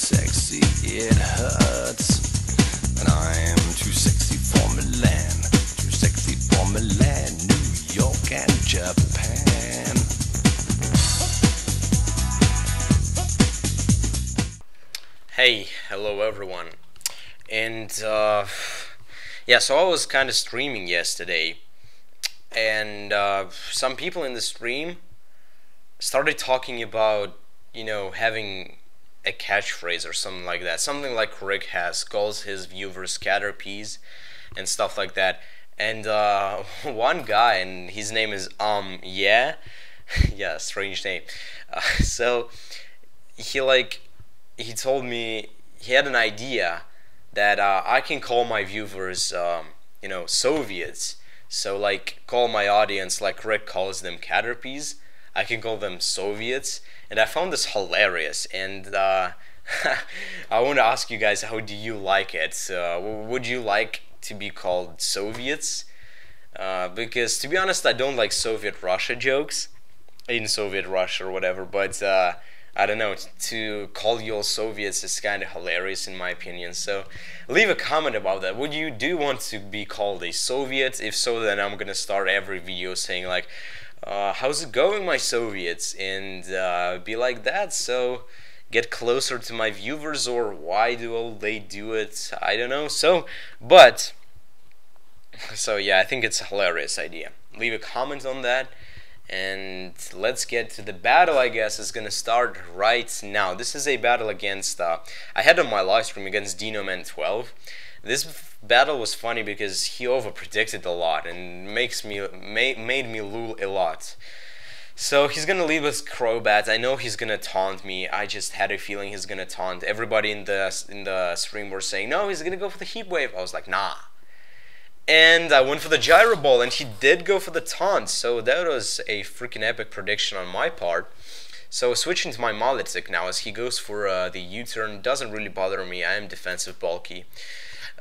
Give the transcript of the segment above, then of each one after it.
sexy, it hurts. And I'm too sexy for Milan, too sexy for Milan, New York and Japan. Hey, hello everyone. And yeah, so I was kind of streaming yesterday, and some people in the stream started talking about, having a catchphrase or something like that. Something like Rick has, calls his viewers caterpies and stuff like that. And one guy, and his name is yeah, yeah, strange name. So he told me he had an idea that I can call my viewers, Soviets. So like call my audience like Rick calls them caterpies. I can call them Soviets, and I found this hilarious. And I want to ask you guys, how do you like it? Would you like to be called Soviets? Because to be honest, I don't like Soviet Russia jokes in Soviet Russia or whatever, but I don't know, to call you all Soviets is kind of hilarious in my opinion. So leave a comment about that. Would you want to be called a Soviet? If so, then I'm gonna start every video saying like, how's it going, my Soviets? And be like that, so get closer to my viewers, or why do they do it? I don't know. So yeah, I think it's a hilarious idea. Leave a comment on that. And let's get to the battle. I guess is gonna start right now. This is a battle against I had on my live stream against Dinomen12. This battle was funny because he over predicted a lot and made me lose a lot. So he's gonna leave with Crobat. I know he's gonna taunt me. I just had a feeling he's gonna taunt. Everybody in the stream were saying no, he's gonna go for the Heat Wave. I was like, nah. And I went for the Gyro Ball, and he did go for the taunt, so that was a freaking epic prediction on my part. So switching to my Maletic now, as he goes for the U-turn, doesn't really bother me. I am defensive bulky.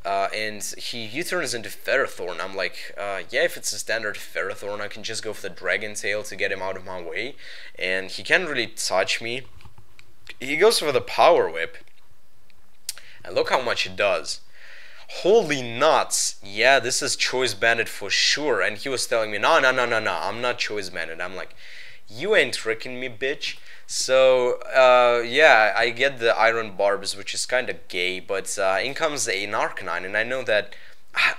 And he U-turns into Ferrothorn. I'm like, yeah, if it's a standard Ferrothorn, I can just go for the Dragon Tail to get him out of my way. And he can't really touch me. He goes for the Power Whip. And look how much it does. Holy nuts, yeah, this is Choice Bandit for sure. And he was telling me, no, I'm not Choice Bandit. I'm like, you ain't tricking me, bitch. So yeah, I get the Iron Barbs, which is kind of gay, but in comes an Arcanine, and I know that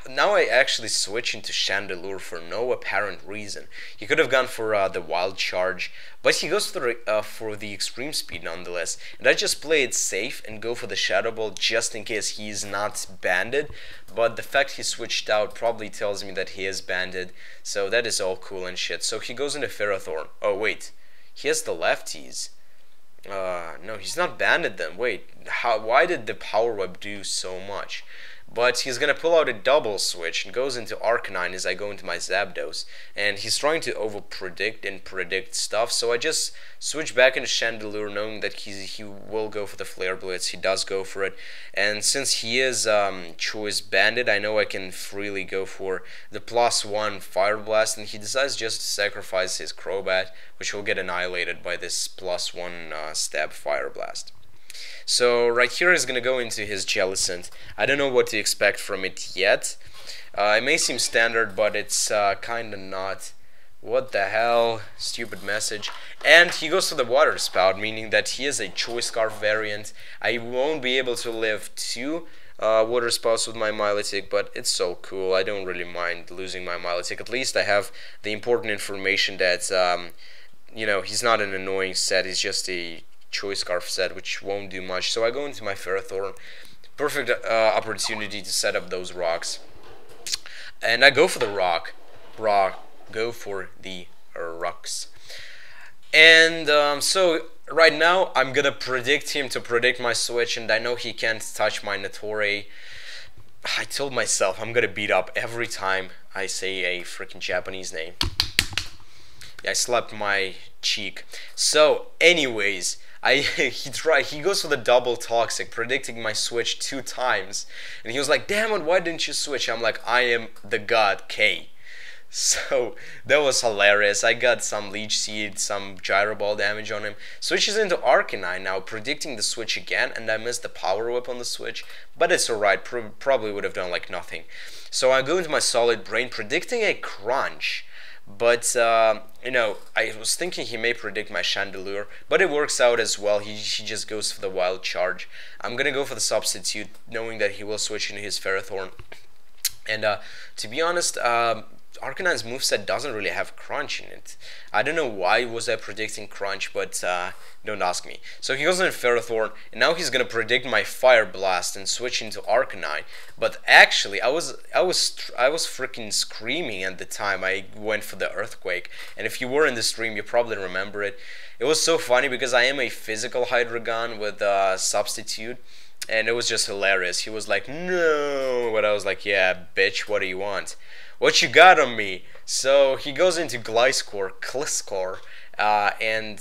now I actually switch into Chandelure for no apparent reason. He could have gone for the Wild Charge, but he goes for the Extreme Speed nonetheless. And I just play it safe and go for the Shadow Ball just in case he's not banded. But the fact he switched out probably tells me that he is banded, so that is all cool and shit. So he goes into Ferrothorn. Oh wait, he has the lefties. No, he's not banded then. Wait, why did the Power Web do so much? But he's gonna pull out a double switch and goes into Arcanine as I go into my Zapdos. And he's trying to over-predict and predict stuff, so I just switch back into Chandelure knowing that he will go for the Flare Blitz. He does go for it. And since he is Choice Bandit, I know I can freely go for the +1 Fire Blast, and he decides just to sacrifice his Crobat, which will get annihilated by this +1 Stab Fire Blast. So right here is going to go into his Jellicent. I don't know what to expect from it yet. It may seem standard, but it's kind of not. What the hell? Stupid message. And he goes to the Water Spout, meaning that he is a Choice Scarf variant. I won't be able to live 2 Water Spouts with my Milotic, but it's so cool. I don't really mind losing my Milotic. At least I have the important information that, he's not an annoying set. He's just a Choice Scarf set, which won't do much. So I go into my Ferrothorn. Perfect opportunity to set up those rocks. And I go for the go for the rocks. And so right now I'm gonna predict him to predict my switch, and I know he can't touch my Natore. I told myself I'm gonna beat up every time I say a freaking Japanese name. Yeah, I slapped my cheek. So anyways, he goes for the double toxic, predicting my switch 2 times, and he was like, damn it, why didn't you switch? I'm like, I am the god K. So that was hilarious. I got some Leech Seed, some Gyro Ball damage on him. Switches into Arcanine now, predicting the switch again, and I missed the Power Whip on the switch, but it's alright, probably would have done like nothing. So I go into my Solid Brain, predicting a Crunch. But, you know, I was thinking he may predict my Chandelure, but it works out as well. He just goes for the Wild Charge. I'm gonna go for the Substitute, knowing that he will switch into his Ferrothorn. And to be honest, Arcanine's moveset doesn't really have Crunch in it. I don't know why was I predicting Crunch, but don't ask me. So he goes into Ferrothorn, and now he's gonna predict my Fire Blast and switch into Arcanine. But actually, I was freaking screaming at the time I went for the Earthquake. And if you were in the stream, you probably remember it. It was so funny because I am a physical Hydreigon with Substitute. And it was just hilarious. He was like, no, but I was like, yeah, bitch, what do you want? What you got on me? So he goes into Gliscor, and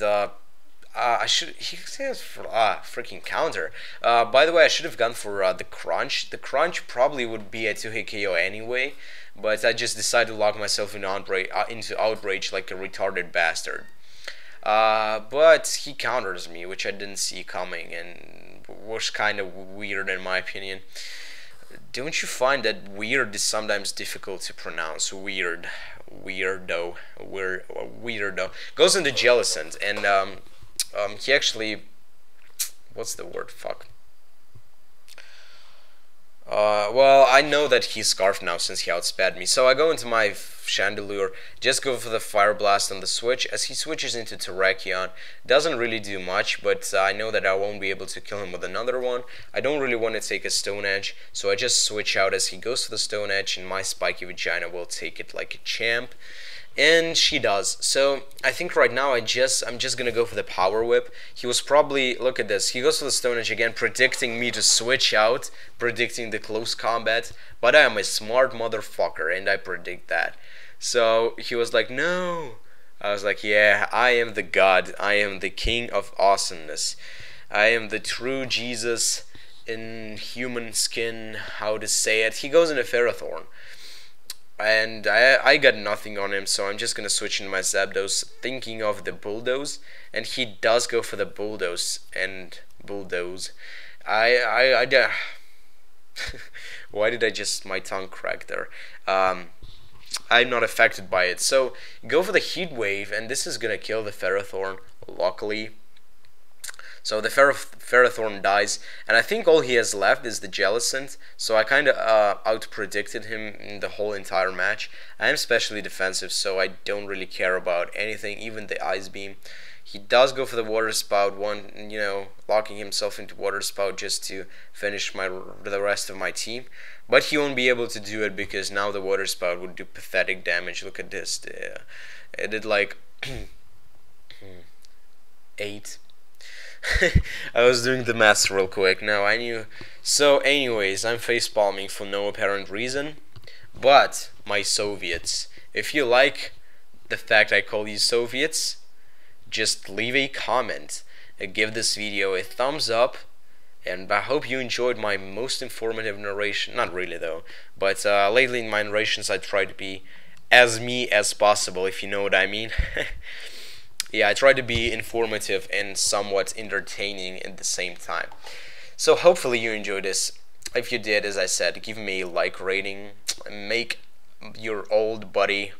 he says freaking counter. By the way, I should have gone for the Crunch. The Crunch probably would be a 2-hit KO anyway, but I just decided to lock myself into Outrage like a retarded bastard. But he counters me, which I didn't see coming, and was kind of weird in my opinion. Don't you find that weird is sometimes difficult to pronounce? Weirdo. Goes into Jellicent, and he actually, what's the word? Fuck. Well, I know that he's Scarfed now since he outsped me, so I go into my Chandelure, just go for the Fire Blast on the switch, as he switches into Terrakion. Doesn't really do much, but I know that I won't be able to kill him with another one. I don't really want to take a Stone Edge, so I just switch out as he goes for the Stone Edge, and my Spiky Vagina will take it like a champ. And she does. So I think right now I'm just gonna go for the Power Whip. He was probably, look at this, he goes for the Stone Edge again, predicting me to switch out, predicting the close combat, but I am a smart motherfucker and I predict that. So he was like, no. I was like, yeah, I am the god, I am the king of awesomeness, I am the true Jesus in human skin, how to say it. He goes into Ferrothorn. And I got nothing on him, so I'm just gonna switch into my Zapdos, thinking of the Bulldoze, and he does go for the Bulldoze and Bulldoze. Why did I just my tongue crack there? I'm not affected by it, so go for the Heat Wave, and this is gonna kill the Ferrothorn. Luckily. So the Ferrothorn dies, and I think all he has left is the Jellicent, so I kind of out-predicted him in the whole entire match. I am specially defensive, so I don't really care about anything, even the Ice Beam. He does go for the Water Spout, locking himself into Water Spout just to finish the rest of my team. But he won't be able to do it because now the Water Spout would do pathetic damage. Look at this. It did like 8. I was doing the math real quick. Now I knew. So anyways, I'm facepalming for no apparent reason. But my Soviets, if you like the fact I call you Soviets, just leave a comment and give this video a thumbs up. And I hope you enjoyed my most informative narration. Not really though, but lately in my narrations I try to be as me as possible, if you know what I mean. Yeah, I try to be informative and somewhat entertaining at the same time. So hopefully you enjoyed this. If you did, as I said, give me a like rating. Make your old buddy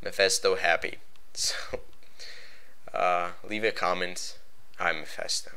Mefesto happy. So leave a comment. I'm Mefesto.